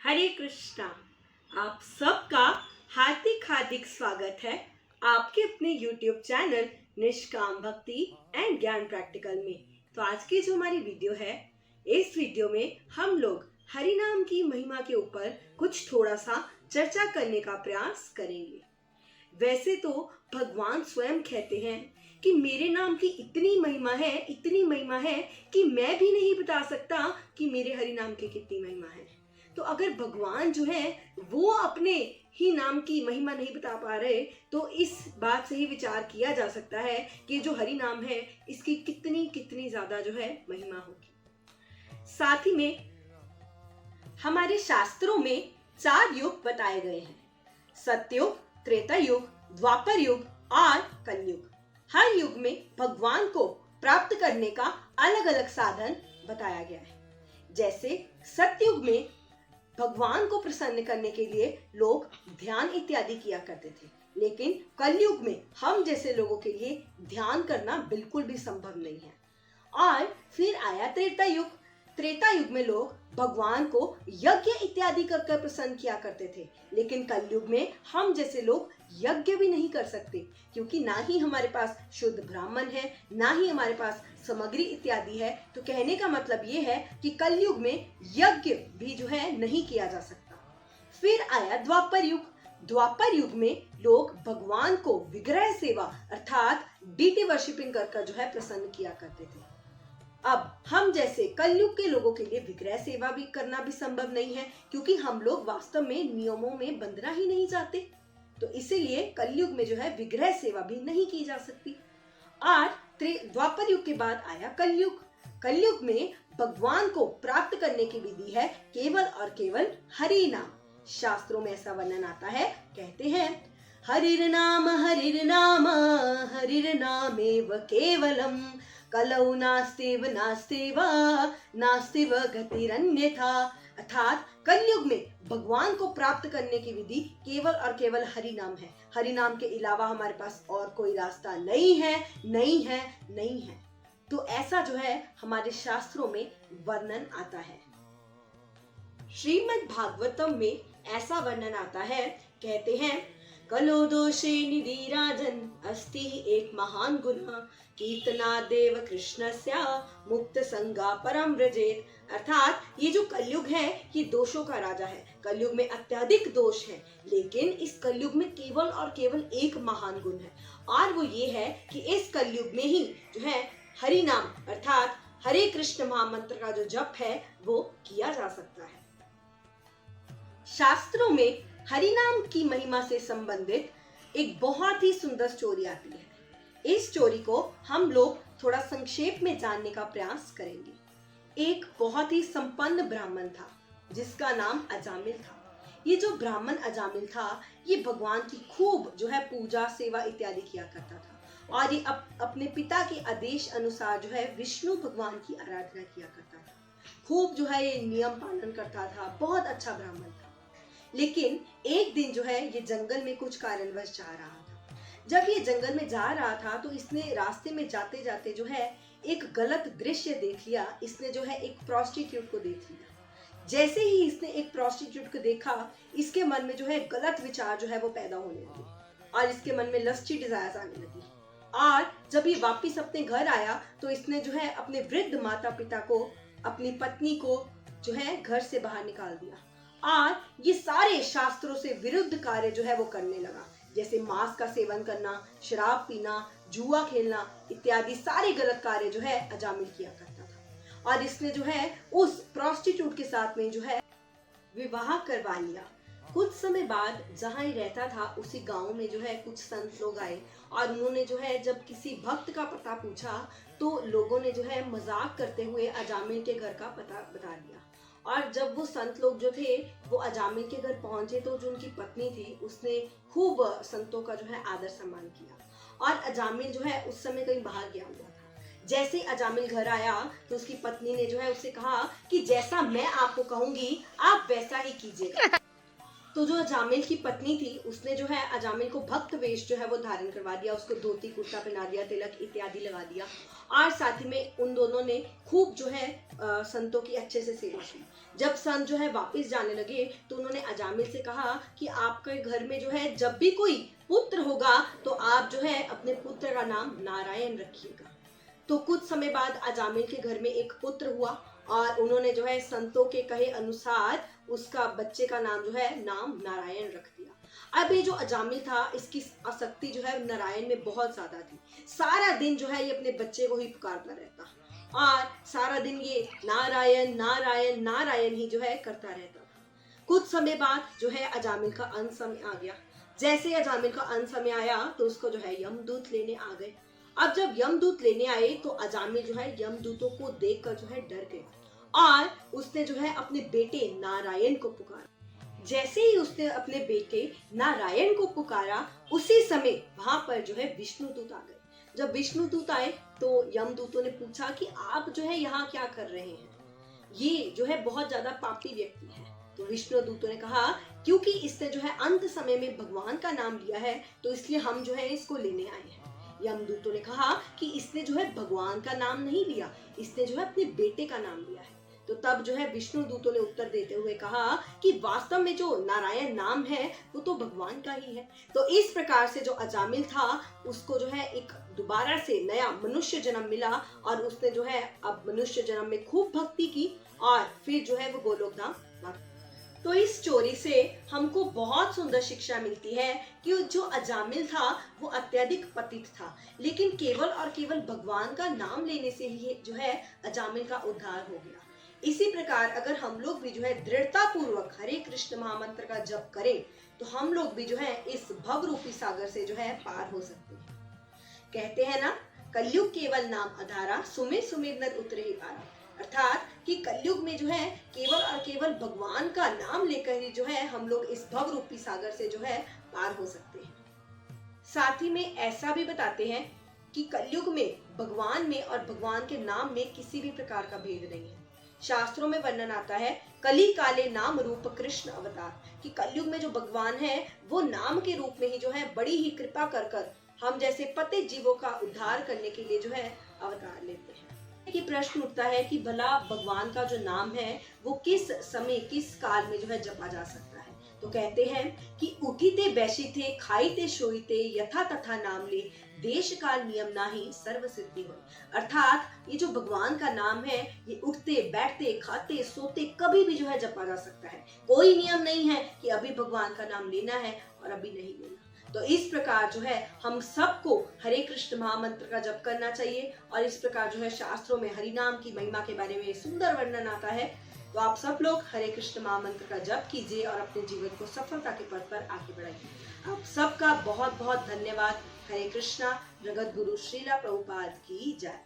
हरे कृष्णा। आप सबका हार्दिक हार्दिक स्वागत है आपके अपने YouTube चैनल निष्काम भक्ति एंड ज्ञान प्रैक्टिकल में। तो आज की जो हमारी वीडियो है, इस वीडियो में हम लोग हरि नाम की महिमा के ऊपर कुछ थोड़ा सा चर्चा करने का प्रयास करेंगे। वैसे तो भगवान स्वयं कहते हैं कि मेरे नाम की इतनी महिमा है कि मैं भी नहीं बता सकता कि मेरे हरि नाम की कितनी महिमा है। तो अगर भगवान जो है वो अपने ही नाम की महिमा नहीं बता पा रहे, तो इस बात से ही विचार किया जा सकता है कि जो हरि नाम है इसकी कितनी कितनी ज्यादा जो है महिमा होगी। साथ ही में हमारे शास्त्रों में 4 युग बताए गए हैं: सतयुग, त्रेता युग, द्वापर युग और कलयुग। हर युग में भगवान को प्राप्त करने का अलग अलग साधन बताया गया है। जैसे सतयुग में भगवान को प्रसन्न करने के लिए लोग ध्यान इत्यादि किया करते थे, लेकिन कलयुग में हम जैसे लोगों के लिए ध्यान करना बिल्कुल भी संभव नहीं है। और फिर आया त्रेता युग। त्रेता युग में लोग भगवान को यज्ञ इत्यादि कर प्रसन्न किया करते थे, लेकिन कलयुग में हम जैसे लोग यज्ञ भी नहीं कर सकते, क्योंकि ना ही हमारे पास शुद्ध ब्राह्मण है, ना ही हमारे पास सामग्री इत्यादि है। तो कहने का मतलब ये है कि कलयुग में यज्ञ भी जो है नहीं किया जा सकता। फिर आया द्वापर युग। द्वापर युग में लोग भगवान को विग्रह सेवा अर्थात डीटी वर्शिपिंग कर जो है प्रसन्न किया करते थे। अब हम जैसे कलयुग के लोगों के लिए विग्रह सेवा भी करना भी संभव नहीं है, क्योंकि हम लोग वास्तव में नियमों में बंधना ही नहीं चाहते। तो इसीलिए कलयुग में जो है विग्रह सेवा भी नहीं की जा सकती। और द्वापर युग के बाद आया कलयुग। कलयुग में भगवान को प्राप्त करने की विधि है केवल और केवल हरि नाम। शास्त्रों में ऐसा वर्णन आता है, कहते हैं हरिर नाम नामेव केवलम कलौ नास्तेव नास्तेव गतिरन्यथा। अर्थात कलयुग में भगवान को प्राप्त करने की विधि केवल और केवल हरि नाम है। हरि नाम के अलावा हमारे पास और कोई रास्ता नहीं है। तो ऐसा जो है हमारे शास्त्रों में वर्णन आता है। श्रीमद् भागवतम में ऐसा वर्णन आता है, कहते हैं कलो दोषे निधि राजन अस्ति एक महान गुना कीर्तना देव कृष्णस्या मुक्त संगा परम व्रजेत। अर्थात ये जो कलयुग है ये दोषों का राजा है। कलयुग में अत्यधिक दोष है, लेकिन इस कलयुग में केवल और केवल एक महान गुण है, और वो ये है कि इस कलयुग में ही जो है हरि नाम अर्थात हरे कृष्ण महामंत्र का जो जप है वो किया जा सकता है। शास्त्रों में हरि नाम की महिमा से संबंधित एक बहुत ही सुंदर स्टोरी आती है। इस स्टोरी को हम लोग थोड़ा संक्षेप में जानने का प्रयास करेंगे। एक बहुत ही संपन्न ब्राह्मण था जिसका नाम अजामिल था। ये जो ब्राह्मण अजामिल था ये भगवान की खूब जो है पूजा सेवा इत्यादि किया करता था, और ये अपने पिता के आदेश अनुसार जो है विष्णु भगवान की आराधना किया करता था। खूब जो है ये नियम पालन करता था, बहुत अच्छा ब्राह्मण था। लेकिन एक दिन जो है ये जंगल में कुछ कारणवश जा रहा था। जब ये जंगल में जा रहा था तो इसने रास्ते में जाते जाते जो है एक गलत दृश्य देख लिया। इसने जो है एक प्रोस्टिट्यूट को देख लिया। जैसे ही इसने एक प्रोस्टिट्यूट को देखा, इसके मन में जो है गलत विचार जो है वो पैदा होने लगे, और इसके मन में लस्टी डिजायर्स आने लगी। और जब ये वापिस अपने घर आया तो इसने जो है अपने वृद्ध माता पिता को, अपनी पत्नी को जो है घर से बाहर निकाल दिया, और ये सारे शास्त्रों से विरुद्ध कार्य जो है वो करने लगा। जैसे मांस का सेवन करना, शराब पीना, जुआ खेलना इत्यादि सारे गलत कार्य जो है अजामिल किया करता था। और इसने जो है उस प्रोस्टिट्यूट के साथ में जो है विवाह करवा लिया। कुछ समय बाद जहाँ ही रहता था उसी गांव में जो है कुछ संत लोग आए, और उन्होंने जो है जब किसी भक्त का पता पूछा तो लोगों ने जो है मजाक करते हुए अजामिल के घर का पता बता दिया। और जब वो संत लोग जो थे वो अजामिल के घर पहुंचे तो जो उनकी पत्नी थी उसने खूब संतों का जो है आदर सम्मान किया, और अजामिल जो है उस समय कहीं बाहर गया हुआ था। जैसे ही अजामिल घर आया तो उसकी पत्नी ने जो है उससे कहा कि जैसा मैं आपको कहूंगी आप वैसा ही कीजिएगा। तो जो अजामिल की पत्नी थी उसने जो है अजामिल को भक्त वेश जो है वो धारण करवा दिया, उसको धोती कुर्ता पहना दिया, तिलक इत्यादि लगा दिया और साथ ही में उन दोनों ने खूब जो है संतों की अच्छे से सेवा की। जब संत जो है वापस जाने लगे तो उन्होंने अजामिल से कहा कि आपके घर में जो है जब भी कोई पुत्र होगा तो आप जो है अपने पुत्र का नाम नारायण रखिएगा। तो कुछ समय बाद अजामिल के घर में एक पुत्र हुआ और उन्होंने जो है संतों के कहे अनुसार उसका बच्चे का नाम जो है नाम नारायण रख दिया। अब ये जो अजामिल था इसकी आसक्ति जो है नारायण में बहुत ज्यादा थी। सारा दिन जो है ये अपने बच्चे को ही पुकारता रहता और सारा दिन ये नारायण नारायण नारायण ही जो है करता रहता था। कुछ समय बाद जो है अजामिल का अंत समय आ गया। जैसे अजामिल का अंत समय आया तो उसको जो है यमदूत लेने आ गए। अब जब यमदूत लेने आए तो अजामिल जो है यमदूतों को देखकर जो है डर गया और उसने जो है अपने बेटे नारायण को पुकारा। जैसे ही उसने अपने बेटे नारायण को पुकारा उसी समय वहां पर जो है विष्णुदूत आ गए। जब विष्णुदूत आए तो यमदूतों ने पूछा कि आप जो है यहाँ क्या कर रहे हैं, ये जो है बहुत ज्यादा पापी व्यक्ति है। तो विष्णुदूतों ने कहा क्योंकि इसने जो है अंत समय में भगवान का नाम लिया है तो इसलिए हम जो है इसको लेने आए हैं। यमदूतों ने कहा कि इसने जो है भगवान का नाम नहीं लिया, इसने जो है अपने बेटे का नाम लिया है। तो तब जो है विष्णुदूतों ने उत्तर देते हुए कहा कि वास्तव में जो नारायण नाम है वो तो भगवान का ही है। तो इस प्रकार से जो अजामिल था उसको जो है एक दोबारा से नया मनुष्य जन्म मिला और उसने जो है अब मनुष्य जन्म में खूब भक्ति की और फिर जो है वो गोलोक धाम। तो इस स्टोरी से हमको बहुत सुंदर शिक्षा मिलती है कि जो अजामिल था वो अत्यधिक पतित था, लेकिन केवल और केवल भगवान का नाम लेने से ही जो है अजामिल का उद्धार हो गया। इसी प्रकार अगर हम लोग भी जो है दृढ़ता पूर्वक हरे कृष्ण महामंत्र का जप करें तो हम लोग भी जो है इस भव रूपी सागर से जो है पार हो सकते हैं। कहते हैं ना, कलयुग केवल नाम आधारा, सुमिर सुमिर नर उतरे ही पारा। अर्थात कि कलयुग में जो है केवल और केवल भगवान का नाम लेकर ही जो है हम लोग इस भव रूपी सागर से जो है पार हो सकते हैं। साथ ही में ऐसा भी बताते हैं कि कलयुग में भगवान में और भगवान के नाम में किसी भी प्रकार का भेद नहीं है। शास्त्रों में वर्णन आता है कली काले नाम रूप कृष्ण अवतार, कि कलयुग में जो भगवान है वो नाम के रूप में ही जो है बड़ी ही कृपा कर कर हम जैसे पतित जीवों का उद्धार करने के लिए जो है अवतार लेते हैं। कि प्रश्न उठता है कि भला भगवान का जो नाम है वो किस समय किस काल में जो है जपा जा सकता है। तो कहते हैं कि उठीते बैठीते खाईते सोईते यथा तथा नाम ले, देश काल नियम नाही सर्व सिद्धि हो। अर्थात ये जो भगवान का नाम है ये उठते बैठते खाते सोते कभी भी जो है जपा जा सकता है। कोई नियम नहीं है कि अभी भगवान का नाम लेना है और अभी नहीं लेना। तो इस प्रकार जो है हम सबको हरे कृष्ण महामंत्र का जप करना चाहिए और इस प्रकार जो है शास्त्रों में हरि नाम की महिमा के बारे में सुंदर वर्णन आता है। तो आप सब लोग हरे कृष्ण महामंत्र का जप कीजिए और अपने जीवन को सफलता के पथ पर आगे बढ़ाइए। आप सबका बहुत बहुत धन्यवाद। हरे कृष्णा। जगत गुरु श्रीला प्रभुपाद की जय।